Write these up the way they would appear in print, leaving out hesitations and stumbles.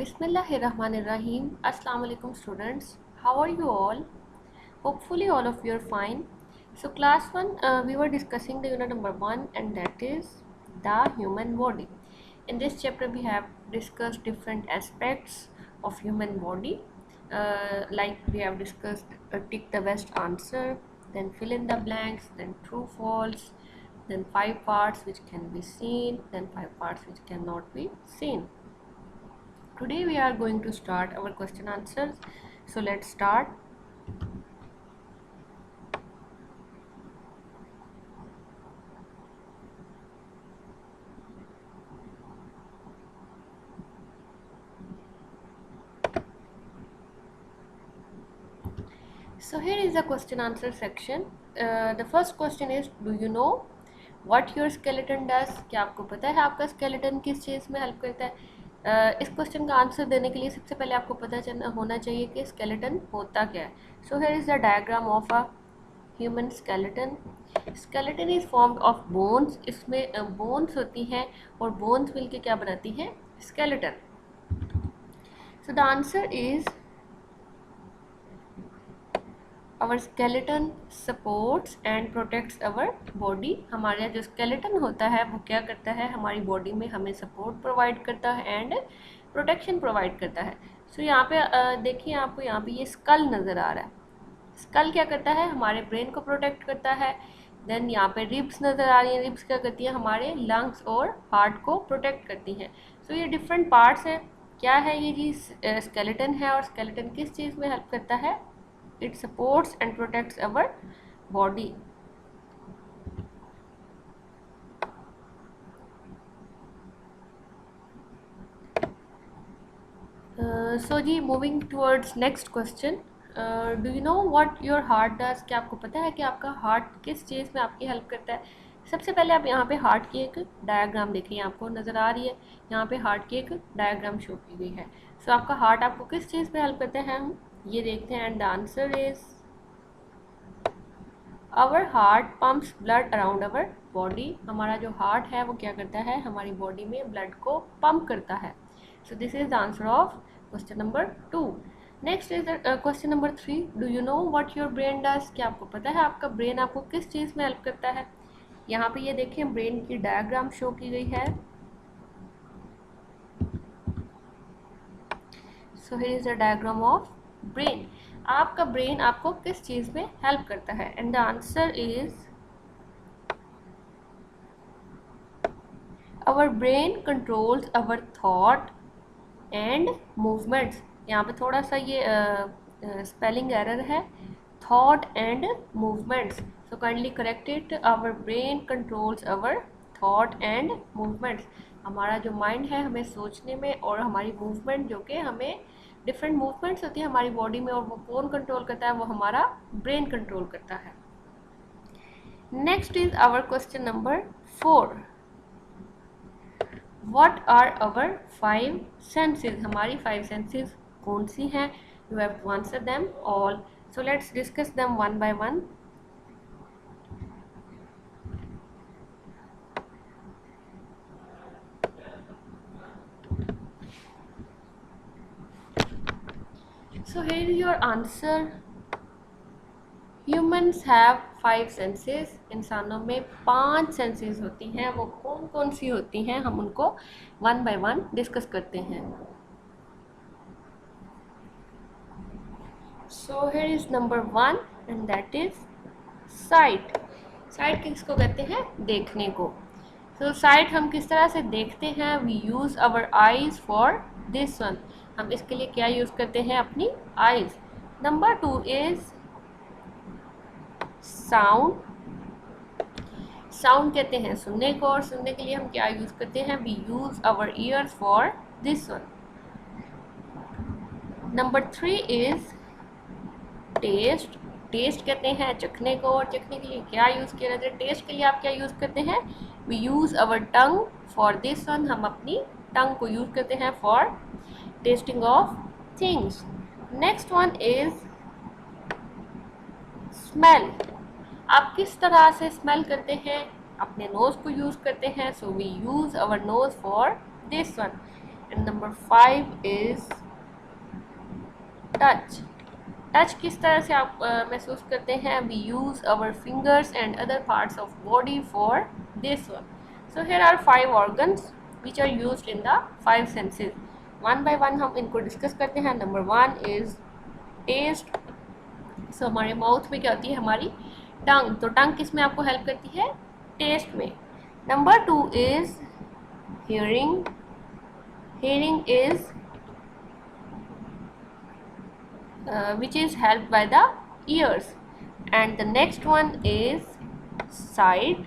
Bismillahirrahmanirrahim. Assalamu alaikum students. How are you all? Hopefully all of you are fine. So class 1 we were discussing the unit number 1 and that is the human body. In this chapter we have discussed different aspects of human body. Like we have discussed tick the best answer, then fill in the blanks, then true false, then 5 parts which can be seen, then 5 parts which cannot be seen. Today we are going to start our question answers. So let's start. So here is the question answer section. The first question is, do you know what your skeleton does? क्या आपको पता है आपका skeleton किस चीज़ में help करता है? इस क्वेश्चन का आंसर देने के लिए सबसे पहले आपको पता होना चाहिए कि skeleton होता क्या है. So here is the diagram of a human skeleton. Skeleton is formed of bones. इसमें bones होती हैं और bones मिलके क्या बनाती हैं? Skeleton. So the answer is our skeleton supports and protects our body. हमारा जो skeleton होता है वो क्या करता है, हमारी body में हमें support provide करता है and protection provide करता है. So यहाँ पे देखिए आपको यहाँ पे ये skull नज़र आ रहा है. skull क्या करता है, हमारे brain को protect करता है. Then यहाँ पे ribs नज़र आ रही हैं. ribs क्या करती है, हमारे lungs और heart को protect करती हैं. So ये different parts हैं. क्या है ये चीज़, skeleton है और skeleton किस चीज़ में help करता है? It supports and protects our body. So ji moving towards next question. Do you know what your heart does? क्या आपको पता है कि आपका heart किस चीज़ में आपकी हेल्प करता है? सबसे पहले आप यहाँ पे हार्ट की एक डायग्राम देखिए, आपको नज़र आ रही है यहाँ पे हार्ट की एक डायग्राम शो की गई है. सो आपका हार्ट आपको किस चीज़ में हेल्प करता है, हम ये देखते हैं. And the answer is our heart pumps blood around our body. हमारा जो हार्ट है वो क्या करता है, हमारी बॉडी में ब्लड को पंप करता है. So this is the answer of question number 2. Next is question number 3. Do you know what your brain does? क्या आपको पता है आपका ब्रेन आपको किस चीज़ में हेल्प करता है? यहाँ पे ये देखिए ब्रेन की डायग्राम शो की गई है. So here is the diagram of brain. आपका ब्रेन आपको किस चीज़ में हेल्प करता है? And the answer is our brain controls our thought and movements. यहाँ पे थोड़ा सा ये स्पेलिंग एरर है, thought and movements. So kindly correct it. Our brain controls our thought and movements. हमारा जो माइंड है हमें सोचने में, और हमारी मूवमेंट जो कि हमें डिफरेंट मूवमेंट्स होती है हमारी बॉडी में, और वो कौन कंट्रोल करता है, वो हमारा ब्रेन कंट्रोल करता है. Next is our question number 4. What are our 5 senses? हमारी 5 सेंसेस कौन सी हैं? You have to answer them all. So let's discuss them one by one. So here is your answer. Humans have 5 senses. इंसानों में 5 senses होती हैं. वो कौन कौन सी होती हैं, हम उनको वन बाय वन डिस्कस करते हैं. So here is number 1 and that is sight. sight किसको कहते हैं, देखने को. So sight हम किस तरह से देखते हैं? We use our eyes for this one. हम इसके लिए क्या यूज़ करते हैं, अपनी eyes. Number 2 is sound. Sound कहते हैं सुनने को, और सुनने के लिए हम क्या यूज़ करते हैं? We use our ears for this one. Number 3 is taste. Taste कहते हैं चखने को, और चखने के लिए क्या यूज़ किया जाता है? टेस्ट के लिए आप क्या यूज़ करते हैं? We use our tongue for this one. हम अपनी टंग को यूज़ करते हैं for tasting of things. Next one is smell. आप किस तरह से स्मेल करते हैं? अपने नोज को यूज़ करते हैं. So we use our nose for this one. And number 5 is touch. Touch किस तरह से आप महसूस करते हैं? We use our fingers and other parts of body for this one. So here are 5 organs which are used in the 5 senses. One by one हम इनको discuss करते हैं। Number 1 is taste. सो हमारे माउथ में क्या होती है? हमारी टंग। तो टंग किस में आपको हेल्प करती है? टेस्ट में। Number 2 is hearing. Hearing is which is helped by the ears. And the next one is sight.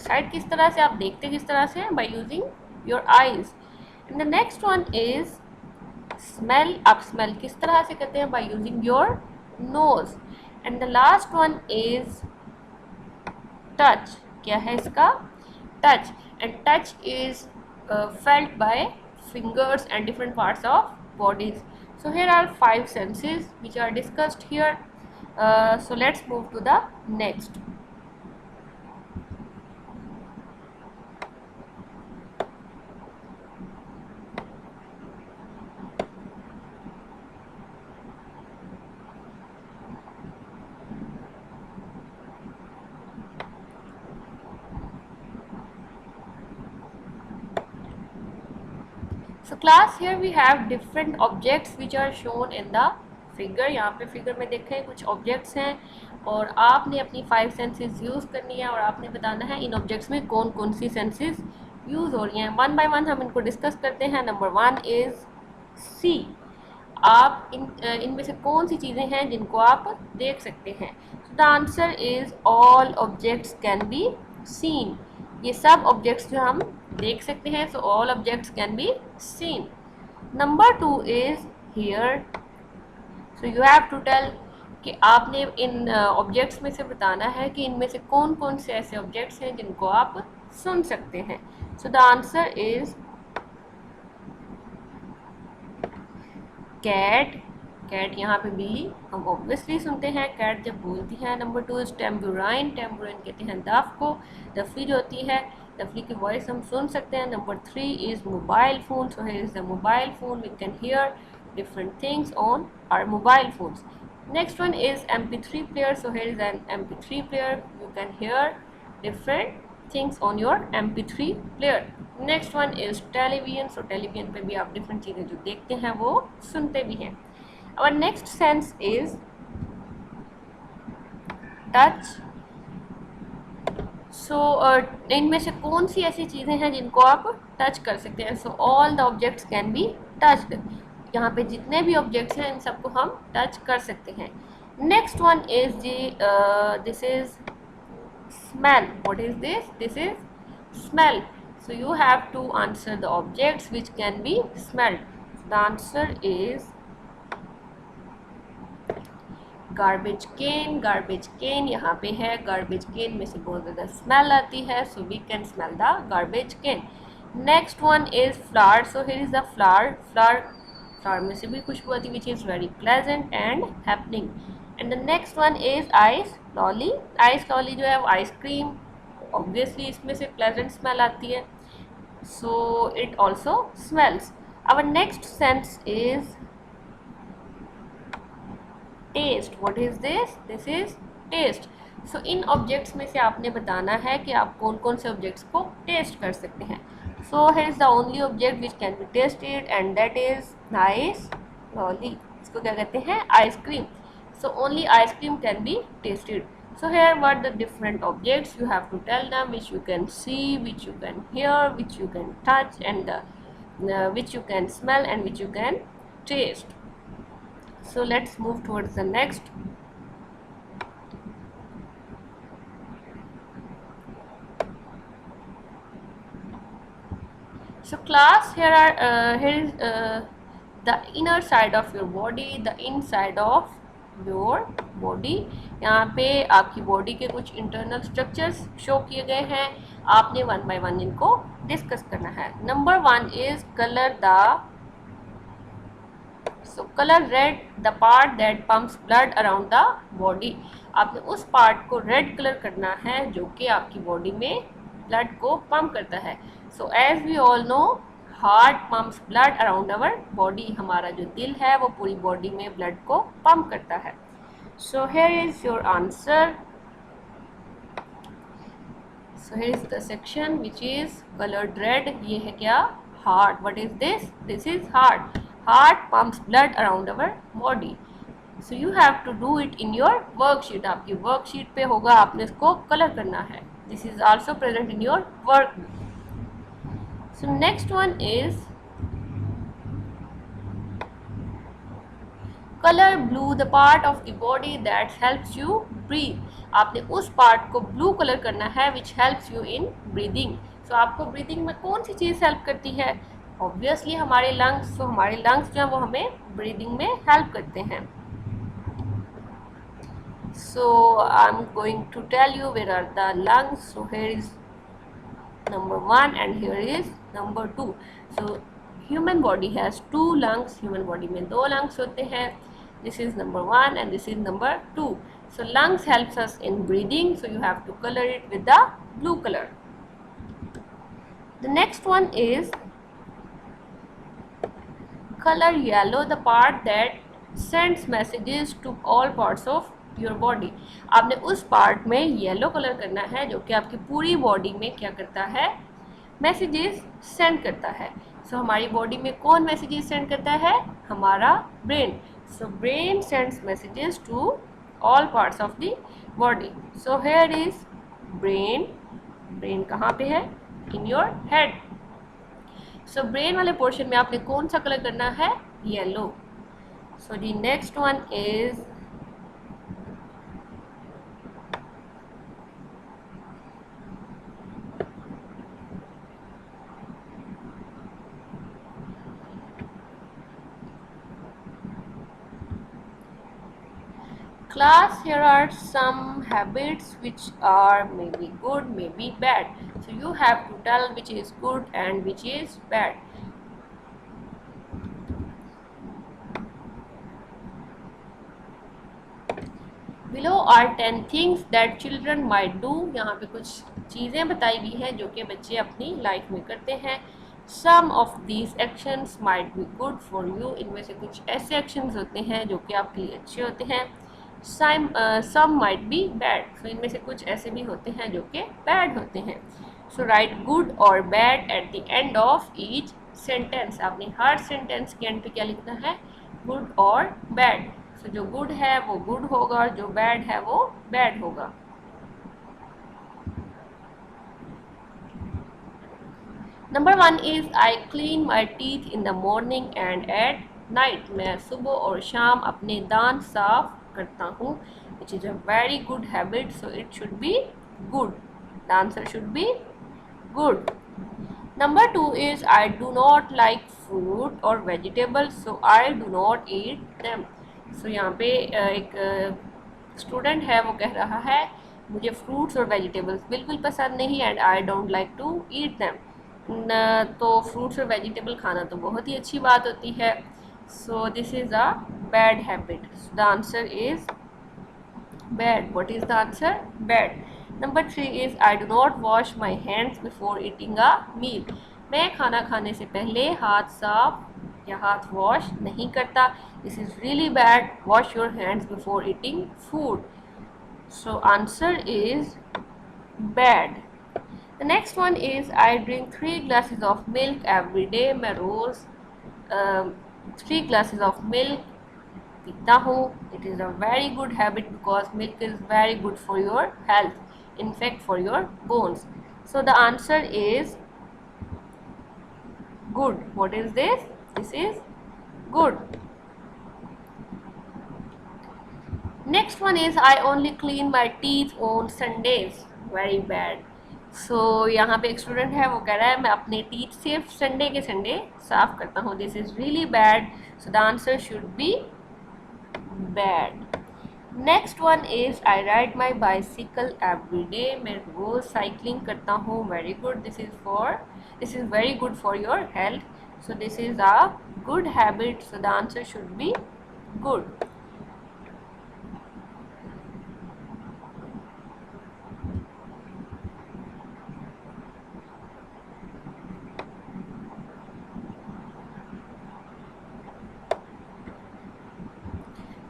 Sight किस तरह से आप देखते किस तरह से? By using your eyes. And the next one is smell. आप smell किस तरह से करते हैं? By using your nose. And the last one is touch. क्या है इसका? Touch. And touch is felt by fingers and different parts of bodies. So here are 5 senses which are discussed here. So let's move to the next. So class, here we have different objects which are shown in the figure. यहाँ पे figure में देखें कुछ objects हैं और आपने अपनी 5 senses use करनी है और आपने बताना है इन ऑब्जेक्ट्स में कौन कौन सी सेंसेस यूज़ हो रही हैं। वन बाय वन हम इनको डिस्कस करते हैं। Number 1 is see. आप इनमें से कौन सी चीज़ें हैं जिनको आप देख सकते हैं? The answer is all objects can be seen. ये सब ऑब्जेक्ट्स जो हम देख सकते हैं। So all objects can be seen. Number 2 is hear. So you have to tell कि आपने इन ऑब्जेक्ट्स में से बताना है कि इनमें से कौन कौन से ऐसे ऑब्जेक्ट्स हैं जिनको आप सुन सकते हैं। So the answer is cat. Cat यहाँ पे बिल्ली हम ऑब्वियसली सुनते हैं कैट जब बोलती है। Number 2 is टेम्बुराइन। टेम्बुराइन कहते हैं दफ को। दफली जो होती है, दफली की वॉइस हम सुन सकते हैं। Number 3 is mobile phone. So here is the mobile phone. We can hear different things on our mobile phones. Next one is MP3 player. So here is an MP3 player. You can hear different things on your MP3 player. Next one is television. So television पे भी आप different चीज़ें जो देखते हैं वो सुनते भी हैं। Our next sense is touch. So इनमें से कौन सी ऐसी चीज़ें हैं जिनको आप टच कर सकते हैं? So all the objects can be touched. यहाँ पे जितने भी ऑब्जेक्ट्स हैं इन सबको हम टच कर सकते हैं। Next one is this is smell. What is this? This is smell. So you have to answer the objects which can be smelled. The answer is garbage can. Garbage can यहाँ पे है। Garbage केन में से बहुत ज़्यादा smell आती है। So we can smell the garbage can. Next one is flower. So here is the flower. Flower में से भी खुशबू आती है which is very pleasant and happening. And the next one is ice lolly. Ice lolly जो है वो ice cream, obviously इसमें से प्लेजेंट स्मेल आती है। So it also smells. Our next sense is taste. What is this? This is taste. So इन objects में से आपने बताना है कि आप कौन कौन से ऑब्जेक्ट्स को टेस्ट कर सकते हैं। So here is the only object which can be tasted and that is ice lolly. इसको क्या कहते हैं? Ice cream. So only ice cream can be tasted. So here what the different objects you have to tell them, which you can see, which you can hear, which you can touch, and which you can smell and which you can taste. So let's move towards the next. So class, here is the inner side of your body, the inside of your body. यहाँ पे आपकी body के कुछ internal structures show किए गए हैं। आपने one by one इनको डिस्कस करना है। Number 1 is colour the. So colour read the part that pumps blood around the body. आपने उस पार्ट को रेड कलर करना है जो कि आपकी बॉडी में ब्लड को पंप करता है। So as we all know, heart pumps blood around our body, हमारा जो दिल है वो पूरी बॉडी में ब्लड को पंप करता है. So here is your answer. So here is the section which is colored red. ये है क्या? Heart. What is this? This is heart. Heart pumps blood around our body. So you have to do it in your worksheet. आपकी worksheet पे होगा, आपने इसको color करना है. This is also present in your work. So next one is color blue the part of the body that helps you breathe. आपने उस part को ब्लू कलर करना है which helps you in breathing. So आपको breathing में कौन सी चीज़ help करती है? ऑब्वियसली हमारे लंग्स. तो हमारे लंग्स जो है वो हमें ब्रीदिंग में हेल्प करते हैं. So I am going to tell you where are the lungs. So here is number 1 and here is number 2. So human body has 2 lungs. Human body में 2 lungs होते हैं. This is number 1 and this is number 2. So lungs helps us in breathing, so you have to color it with the blue color. The next one is color yellow the part that sends messages to all parts of your body. आपने उस part में yellow colour करना है जो कि आपकी पूरी body में क्या करता है? मैसेजेस सेंड करता है. सो हमारी बॉडी में कौन मैसेजेस सेंड करता है? हमारा brain. So brain sends messages to all parts of the body. So here is brain. Brain कहाँ पे है? In your head. So brain वाले portion में आपने कौन सा कलर करना है? Yellow. So the next one is class. Here are some habits which are maybe good, maybe bad. So you have to tell which is good and which is bad. Below are 10 things that children might do. यहाँ पे कुछ चीज़ें बताई हुई हैं जो कि बच्चे अपनी लाइफ में करते हैं. Some of these actions might be good for you. इनमें से कुछ ऐसे actions होते हैं जो कि आपके लिए अच्छे होते हैं. Some might be bad. So इनमें से कुछ ऐसे भी होते हैं जो कि bad होते हैं. So write good or bad at the end of each sentence. आपने हर sentence के end पे क्या लिखना है? Good or bad. So जो good है वो good होगा और जो bad है वो bad होगा. Number 1 is I clean my teeth in the morning and at night. मैं सुबह और शाम अपने दांत साफ करता हूँ. Which is a very good habit, so it should be good. The answer should be good. Number 2 is I do not like fruit or vegetables, so I do not eat them. So यहाँ पे एक student है वो कह रहा है मुझे fruits और वेजिटेबल्स बिल्कुल पसंद नहीं and I don't like to eat them. तो फ्रूट्स और वेजिटेबल खाना तो बहुत ही अच्छी बात होती है. So this is a bad habit. The answer is bad. What is the answer? Bad. Number 3 is I do not wash my hands before eating a meal. मैं खाना खाने से पहले हाथ साफ या हाथ वॉश नहीं करता. This is really bad. Wash your hands before eating food. So answer is bad. The next one is I drink 3 glasses of milk every day. मैं रोज़ 3 glasses of milk पीता हूँ. It is a very good habit because milk is very good for your health, in fact for your bones. So the answer is good. What is this? This is good. Next one is I only clean my teeth on Sundays. Very bad. So यहाँ पे एक student है वो कह रहा है मैं अपने टीथ सिर्फ संडे के संडे साफ करता हूँ. This is really bad. So the answer should be bad. Next one is I ride my bicycle every day. मैं रोज साइकिलिंग करता हूँ. Very good. This is very good for your health. So this is a good habit. So the answer should be good.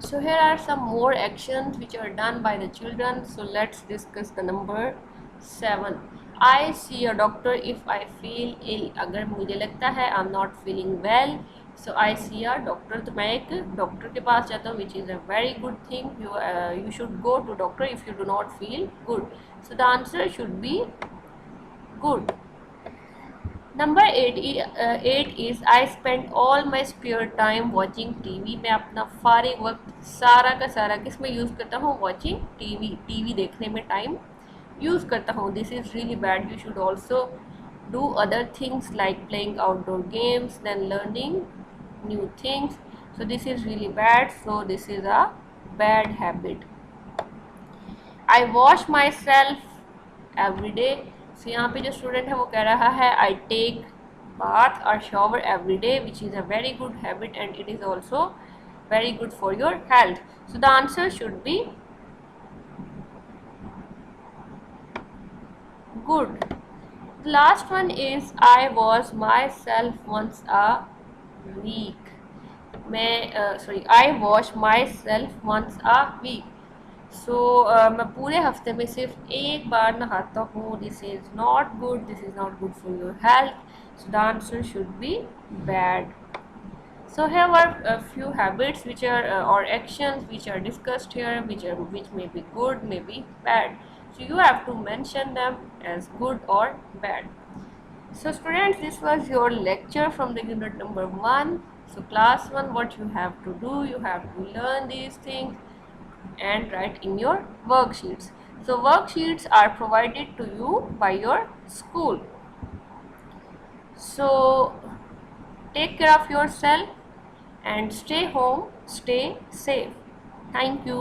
So here are some more actions which are done by the children. So let's discuss the number 7. I see a doctor if I feel ill. अगर मुझे लगता है I'm not feeling well, so I see a doctor. तो मैं एक doctor के पास जाता हूँ, which is a very good thing. You should go to doctor if you do not feel good. So the answer should be good. Number 8 is I spend all my spare time watching TV. मैं अपना फारिग वक्त सारा का सारा किस में use करता हूँ? वॉचिंग टीवी देखने में टाइम यूज़ करता हूँ. This is really bad. You should also do other things like playing outdoor games then learning new things. So this is really bad. So this is a bad habit. I wash myself every day. So यहाँ पे जो student है वो कह रहा है I take bath or shower every day, which is a very good habit and it is also very good for your health. So the answer should be good. The last one is I wash myself once a week. I wash myself once a week. सो मैं पूरे हफ्ते में सिर्फ एक बार नहाता हूँ. This is not good. This is not good for your health. So the answer should be bad. So here are a few habits which are or actions which are discussed here, which may be good, may be bad. So you have to mention them as good or bad. So students, this was your lecture from the unit number 1. So class 1, what you have to do, you have to learn these things and write in your worksheets. So worksheets are provided to you by your school. So take care of yourself and stay home, stay safe. Thank you.